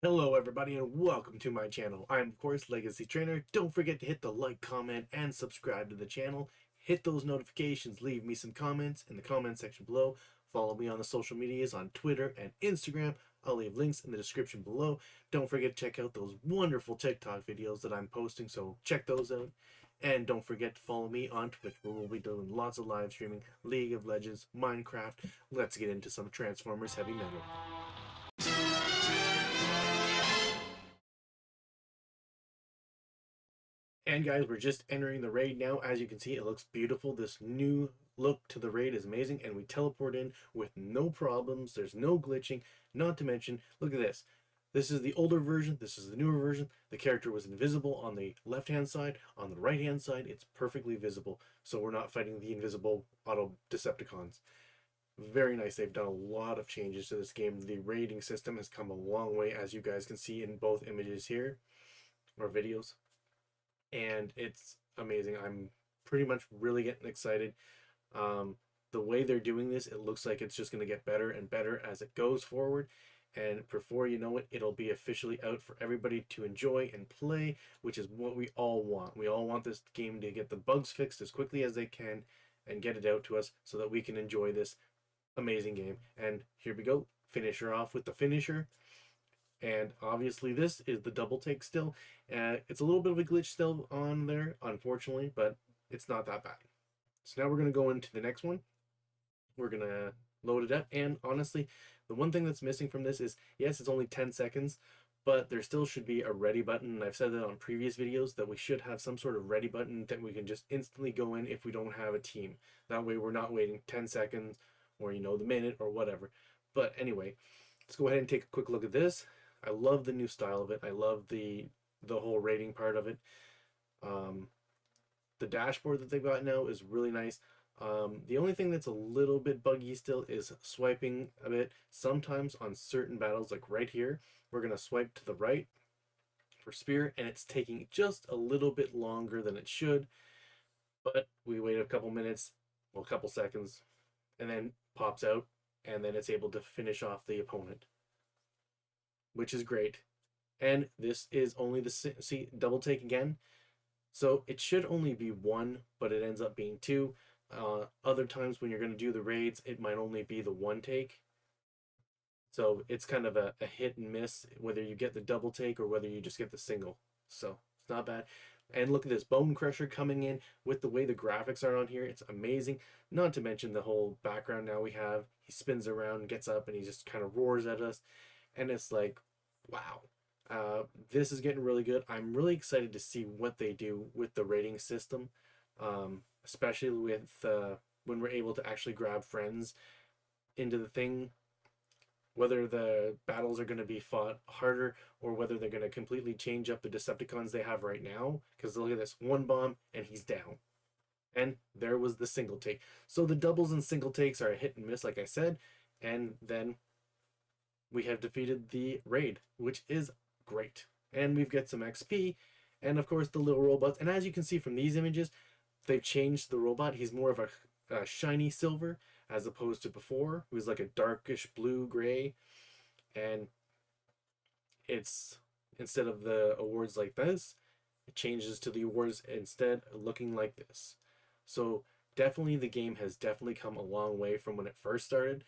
Hello everybody and welcome to my channel. I'm of course Legacy Trainer. Don't forget to hit the like, comment, and subscribe to the channel. Hit those notifications, leave me some comments in the comment section below. Follow me on the social medias on Twitter and Instagram. I'll leave links in the description below. Don't forget to check out those wonderful TikTok videos that I'm posting, so check those out. And don't forget to follow me on Twitch, where we'll be doing lots of live streaming, League of Legends, Minecraft. Let's get into some Transformers Heavy Metal. And guys, we're just entering the raid now. As you can see, it looks beautiful. This new look to the raid is amazing, and we teleport in with no problems. There's no glitching. Not to mention, look at this. This is the older version. This is the newer version. The character was invisible on the left-hand side. On the right-hand side, it's perfectly visible. So we're not fighting the invisible auto Decepticons. Very nice. They've done a lot of changes to this game. The raiding system has come a long way, as you guys can see in both images here, or videos, and it's amazing. I'm pretty much really getting excited. The way they're doing this, it looks like it's just going to get better and better as it goes forward. And before you know it, it'll be officially out for everybody to enjoy and play, which is what we all want. We all want this game to get the bugs fixed as quickly as they can and get it out to us so that we can enjoy this amazing game. And here we go. Finisher off with the finisher. And obviously this is the double take still. It's a little bit of a glitch still on there, unfortunately, but it's not that bad. So now we're going to go into the next one. We're going to load it up. And honestly, the one thing that's missing from this is, yes, it's only 10 seconds, but there still should be a ready button. And I've said that on previous videos that we should have some sort of ready button that we can just instantly go in if we don't have a team. That way we're not waiting 10 seconds or, the minute or whatever. But anyway, let's go ahead and take a quick look at this. I love the new style of it. I love the whole rating part of it. The dashboard that they've got now is really nice. The only thing that's a little bit buggy still is swiping a bit. Sometimes on certain battles, like right here, we're going to swipe to the right for Spear, and it's taking just a little bit longer than it should. But we wait a couple minutes, well, a couple seconds, and then pops out, and then it's able to finish off the opponent, which is great. And this is only the double take again, so it should only be one, but it ends up being two. Other times when you're going to do the raids, it might only be the one take, so it's kind of a hit and miss whether you get the double take or whether you just get the single. So it's not bad. And look at this Bone Crusher coming in with the way the graphics are on here. It's amazing. Not to mention the whole background now we have. He spins around, gets up, and he just kind of roars at us, and it's like, wow. This is getting really good. I'm really excited to see what they do with the rating system, especially with when we're able to actually grab friends into the thing. Whether the battles are going to be fought harder or whether they're going to completely change up the Decepticons they have right now. Because look at this, one bomb and he's down. And there was the single take. So the doubles and single takes are a hit and miss, like I said. And then we have defeated the raid, which is great. And we've got some XP, and of course the little robots. And as you can see from these images, they've changed the robot. He's more of a shiny silver as opposed to before. He was like a darkish blue gray. And it's, instead of the awards like this, it changes to the awards instead looking like this. So definitely the game has definitely come a long way from when it first started.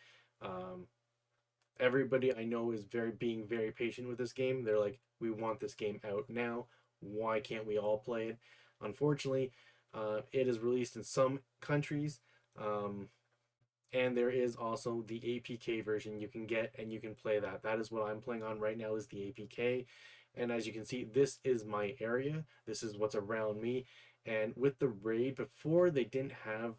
Everybody I know is being very patient with this game. They're like, we want this game out now. Why can't we all play it? Unfortunately, it is released in some countries, and there is also the APK version you can get, and you can play that. That is what I'm playing on right now, is the APK. And as you can see, this is my area. This is what's around me. And with the raid, before they didn't have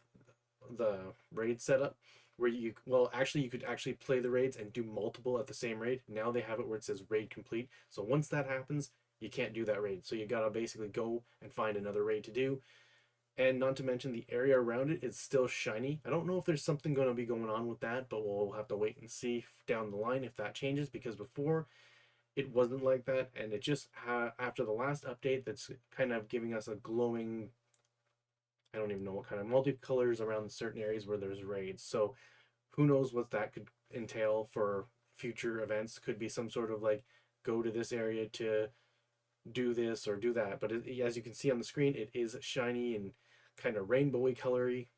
the raid setup, where you could actually play the raids and do multiple at the same raid. Now they have it where it says raid complete. So once that happens, you can't do that raid. So you gotta basically go and find another raid to do. And not to mention the area around it is still shiny. I don't know if there's something going to be going on with that, but we'll have to wait and see down the line if that changes, because before it wasn't like that, and it just after the last update that's kind of giving us a glowing, I don't even know what kind of multicolors around certain areas where there's raids. So who knows what that could entail for future events. Could be some sort of like go to this area to do this or do that. But as you can see on the screen, it is shiny and kind of rainbowy colory.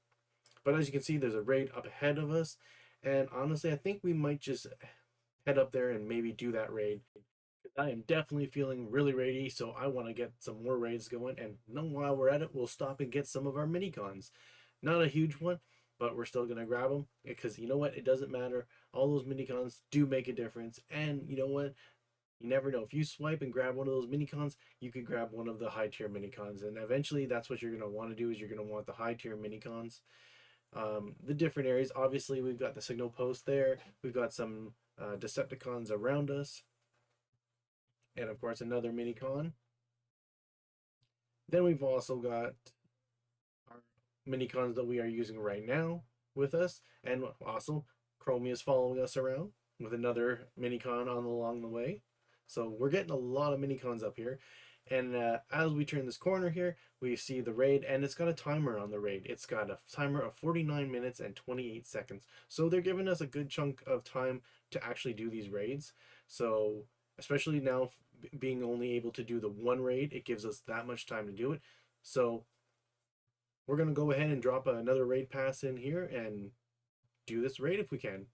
But as you can see, there's a raid up ahead of us. And honestly, I think we might just head up there and maybe do that raid. I am definitely feeling really raidy, so I want to get some more raids going. And while we're at it, we'll stop and get some of our mini cons. Not a huge one, but we're still going to grab them because you know what? It doesn't matter. All those mini cons do make a difference. And you know what? You never know. If you swipe and grab one of those mini cons, you could grab one of the high tier mini cons. And eventually, that's what you're going to want to do is you're going to want the high tier mini cons. The different areas, obviously, we've got the signal post there. We've got some Decepticons around us. And of course, another mini con. Then we've also got our mini cons that we are using right now with us. And also, Chromie is following us around with another mini con on along the way. So we're getting a lot of mini cons up here. And as we turn this corner here, we see the raid, and it's got a timer on the raid. It's got a timer of 49 minutes and 28 seconds. So they're giving us a good chunk of time to actually do these raids. So especially now being only able to do the one raid, it gives us that much time to do it. So we're going to go ahead and drop another raid pass in here and do this raid if we can.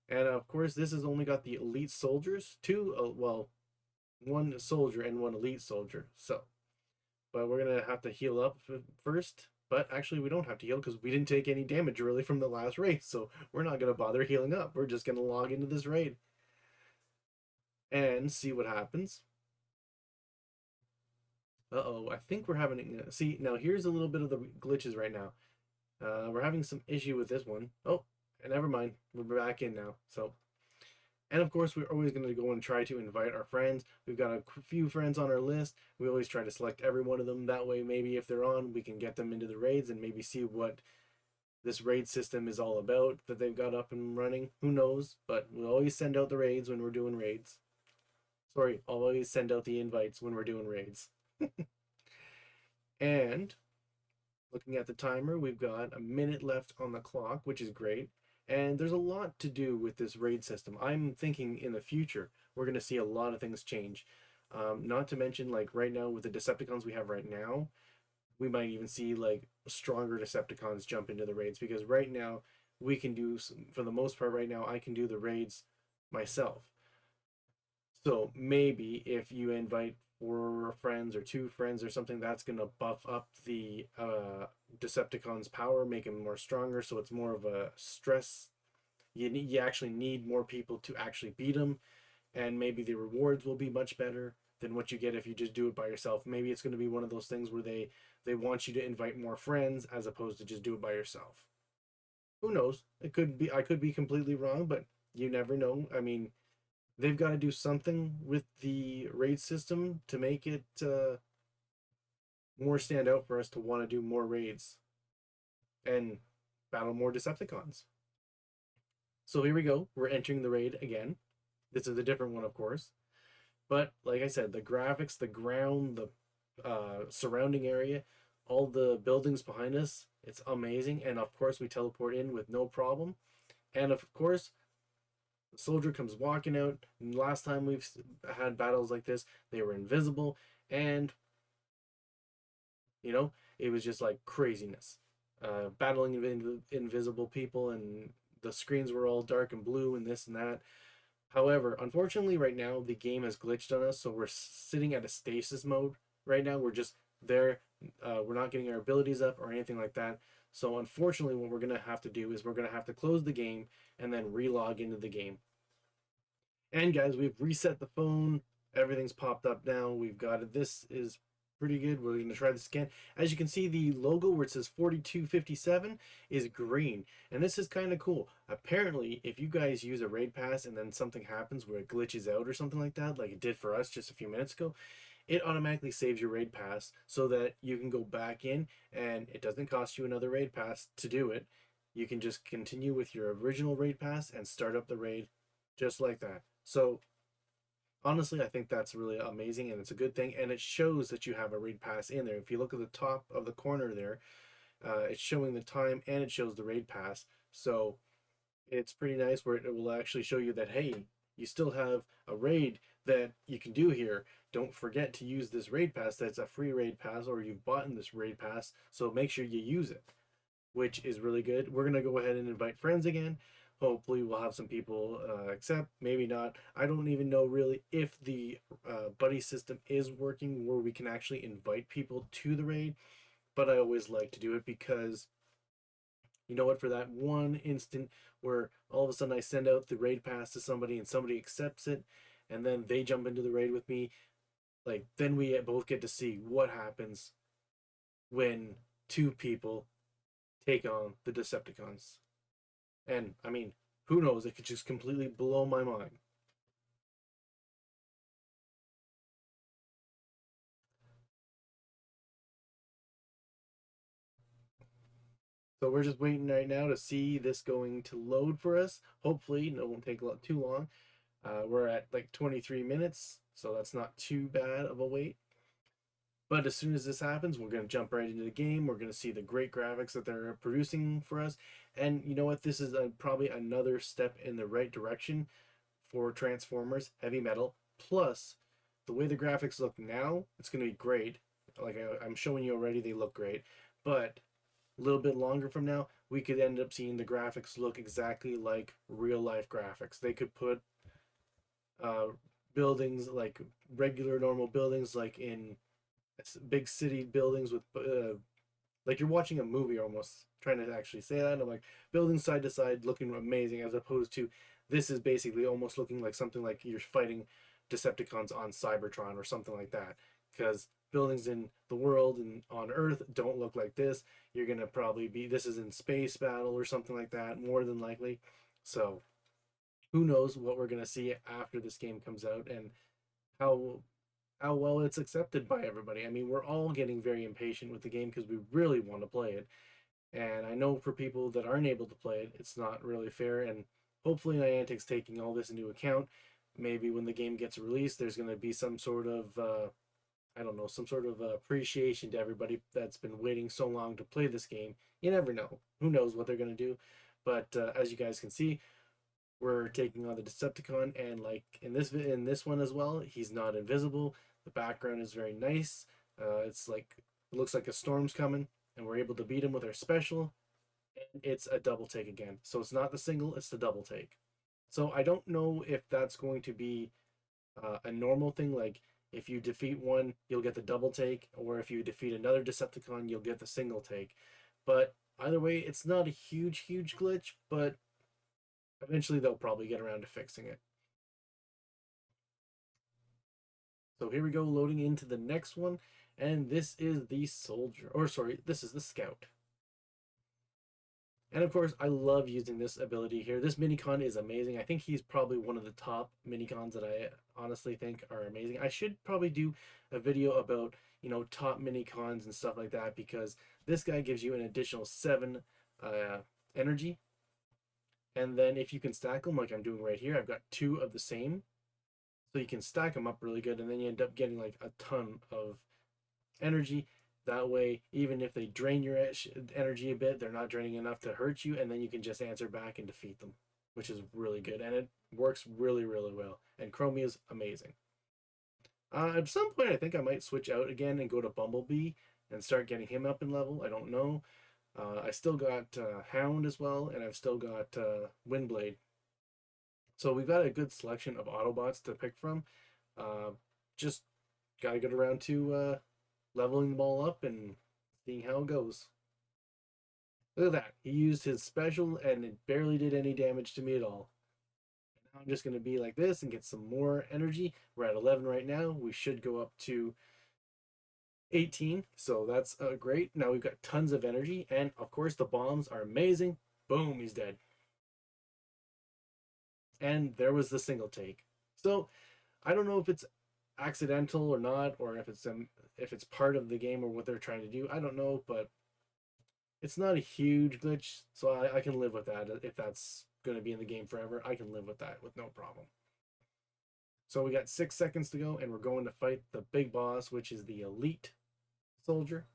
And of course, this has only got the elite soldiers, well, one soldier and one elite soldier. So, but we're gonna have to heal up first. But actually, we don't have to heal because we didn't take any damage really from the last raid. So we're not gonna bother healing up. We're just gonna log into this raid and see what happens. Uh-oh, I think we're having, see, now here's a little bit of the glitches right now. We're having some issue with this one. Oh, and never mind. We're back in now. So, and of course, we're always going to go and try to invite our friends. We've got a few friends on our list. We always try to select every one of them. That way, maybe if they're on, we can get them into the raids and maybe see what this raid system is all about that they've got up and running. Who knows? But we'll always send out the raids when we're doing raids. Sorry, I'll always send out the invites when we're doing raids. And looking at the timer, we've got a minute left on the clock, which is great. And there's a lot to do with this raid system. I'm thinking in the future, we're going to see a lot of things change. Not to mention, like right now with the Decepticons we have right now, we might even see like stronger Decepticons jump into the raids because right now we can do, for the most part right now, I can do the raids myself. So maybe if you invite 4 friends or 2 friends or something, that's going to buff up the Decepticon's power, make him more stronger. So it's more of a stress. You actually need more people to actually beat him. And maybe the rewards will be much better than what you get if you just do it by yourself. Maybe it's going to be one of those things where they want you to invite more friends as opposed to just do it by yourself. Who knows? It could be, I could be completely wrong, but you never know. I mean, they've got to do something with the raid system to make it more stand out for us to want to do more raids and battle more Decepticons. So here we go. We're entering the raid again. This is a different one, of course. But like I said, the graphics, the ground, the surrounding area, all the buildings behind us, it's amazing. And of course, we teleport in with no problem. And of course, the soldier comes walking out. And last time we've had battles like this, they were invisible. And, you know, it was just like craziness. Battling invisible people, and the screens were all dark and blue and this and that. However, unfortunately, right now the game has glitched on us, so we're sitting at a stasis mode right now. We're just there. We're not getting our abilities up or anything like that. So unfortunately, what we're gonna have to do is we're gonna have to close the game and then relog into the game. And guys, we've reset the phone. Everything's popped up now. We've got it. This is pretty good. We're going to try this again. As you can see, the logo where it says 4257 is green. And this is kind of cool. Apparently, if you guys use a raid pass and then something happens where it glitches out or something like that, like it did for us just a few minutes ago, it automatically saves your raid pass so that you can go back in and it doesn't cost you another raid pass to do it. You can just continue with your original raid pass and start up the raid just like that. So honestly, I think that's really amazing and it's a good thing. And it shows that you have a raid pass in there. If you look at the top of the corner there, it's showing the time and it shows the raid pass. So it's pretty nice where it will actually show you that, hey, you still have a raid that you can do here. Don't forget to use this raid pass. That's a free raid pass, or you've bought in this raid pass, so make sure you use it, which is really good. We're gonna go ahead and invite friends again. Hopefully, we'll have some people accept. Maybe not. I don't even know really if the buddy system is working where we can actually invite people to the raid. But I always like to do it because you know what? For that one instant where all of a sudden I send out the raid pass to somebody and somebody accepts it, and then they jump into the raid with me, like then we both get to see what happens when two people take on the Decepticons. And I mean, who knows? It could just completely blow my mind. So we're just waiting right now to see this going to load for us. Hopefully, it won't take too long. We're at like 23 minutes, so that's not too bad of a wait. But as soon as this happens, we're going to jump right into the game. We're going to see the great graphics that they're producing for us. And you know what? This is probably another step in the right direction for Transformers Heavy Metal. Plus, the way the graphics look now, it's going to be great. Like I'm showing you already, they look great. But a little bit longer from now, we could end up seeing the graphics look exactly like real life graphics. They could put uh, buildings like regular normal buildings, like in big city buildings with like you're watching a movie almost. Trying to actually say that, and I'm like buildings side to side looking amazing, as opposed to this is basically almost looking like something like you're fighting Decepticons on Cybertron or something like that. Because buildings in the world and on Earth don't look like this. You're gonna probably be this is in space battle or something like that, more than likely. So who knows what we're gonna see after this game comes out and how how well it's accepted by everybody. I mean, we're all getting very impatient with the game because we really want to play it. And I know for people that aren't able to play it, it's not really fair. And hopefully, Niantic's taking all this into account. Maybe when the game gets released, there's going to be some sort of, I don't know, some sort of appreciation to everybody that's been waiting so long to play this game. You never know. Who knows what they're going to do? But as you guys can see, we're taking on the Decepticon, and like in this one as well, he's not invisible. The background is very nice. It's like it looks like a storm's coming, and we're able to beat him with our special. And it's a double take again, so it's not the single; it's the double take. So I don't know if that's going to be a normal thing, like if you defeat one, you'll get the double take, or if you defeat another Decepticon, you'll get the single take. But either way, it's not a huge glitch, but eventually they'll probably get around to fixing it. So here we go, loading into the next one, and this is the soldier, or sorry, this is the scout. And of course, I love using this ability here. This minicon is amazing. I think he's probably one of the top minicons that I honestly think are amazing. I should probably do a video about, top minicons and stuff like that, because this guy gives you an additional 7 uh, energy. And then if you can stack them like I'm doing right here, I've got 2 of the same. So you can stack them up really good, and then you end up getting like a ton of energy. That way, even if they drain your energy a bit, they're not draining enough to hurt you, and then you can just answer back and defeat them, which is really good. And it works really well. And Chromie is amazing. At some point, I think I might switch out again and go to Bumblebee and start getting him up in level. I don't know. I still got Hound as well, and I've still got Windblade. So we've got a good selection of Autobots to pick from. Uh, just got to get around to leveling them all up and seeing how it goes. Look at that. He used his special and it barely did any damage to me at all. Now I'm just going to be like this and get some more energy. We're at 11 right now. We should go up to 18. So that's great. Now we've got tons of energy. And of course, the bombs are amazing. Boom, he's dead. And there was the single take. So I don't know if it's accidental or not, or if it's part of the game or what they're trying to do. I don't know, but it's not a huge glitch, so I can live with that. If that's going to be in the game forever, I can live with that with no problem. So we got 6 seconds to go, and we're going to fight the big boss, which is the elite soldier.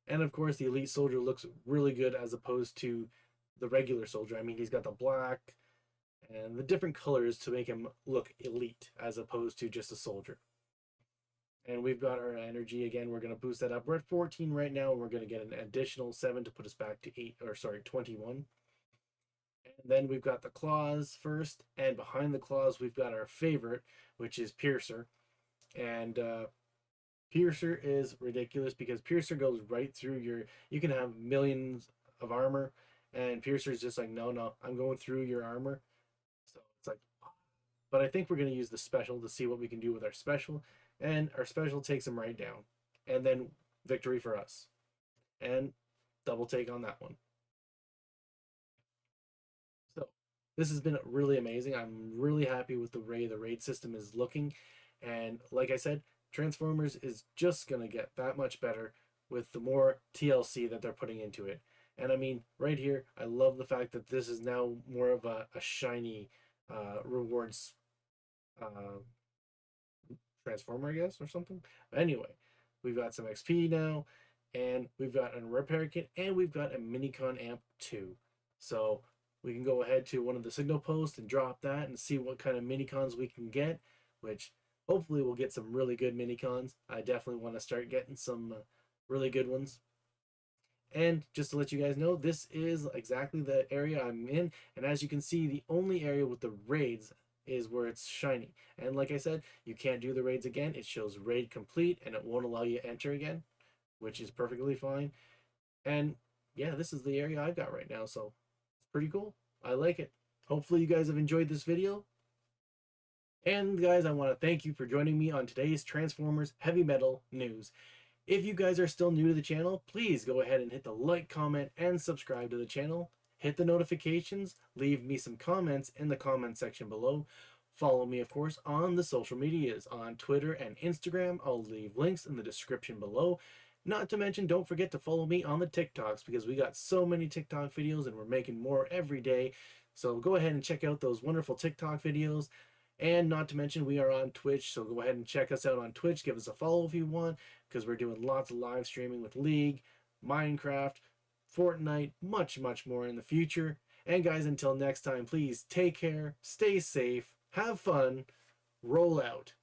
And of course, the elite soldier looks really good as opposed to the regular soldier. I mean, he's got the black and the different colors to make him look elite as opposed to just a soldier. And we've got our energy again. We're going to boost that up. We're at 14 right now. And we're going to get an additional 7 to put us back to 8, or sorry, 21. And then we've got the claws first. And behind the claws, we've got our favorite, which is Piercer. And Piercer is ridiculous because Piercer goes right through your. You can have millions of armor, and Piercer is just like, no, no, I'm going through your armor. So it's like, but I think we're going to use the special to see what we can do with our special. And our special takes him right down. And then victory for us. And double take on that one. So this has been really amazing. I'm really happy with the way the raid system is looking. And like I said, Transformers is just going to get that much better with the more TLC that they're putting into it. And I mean, right here, I love the fact that this is now more of a shiny rewards uh, transformer, I guess, or something. Anyway, we've got some XP now, and we've got a repair kit, and we've got a minicon amp too. So we can go ahead to one of the signal posts and drop that and see what kind of minicons we can get, which hopefully we'll get some really good minicons. I definitely want to start getting some really good ones. And just to let you guys know, this is exactly the area I'm in. And as you can see, the only area with the raids is where it's shiny. And like I said, you can't do the raids again. It shows raid complete and it won't allow you to enter again, which is perfectly fine. And yeah, this is the area I've got right now. So it's pretty cool. I like it. Hopefully you guys have enjoyed this video. And guys, I want to thank you for joining me on today's Transformers Heavy Metal News. If you guys are still new to the channel, please go ahead and hit the like, comment, and subscribe to the channel. Hit the notifications, leave me some comments in the comment section below. Follow me, of course, on the social medias, on Twitter and Instagram. I'll leave links in the description below. Not to mention, don't forget to follow me on the TikToks because we got so many TikTok videos and we're making more every day. So go ahead and check out those wonderful TikTok videos. And not to mention, we are on Twitch, so go ahead and check us out on Twitch. Give us a follow if you want, because we're doing lots of live streaming with League, Minecraft, Fortnite, much, much more in the future. And guys, until next time, please take care, stay safe, have fun, roll out.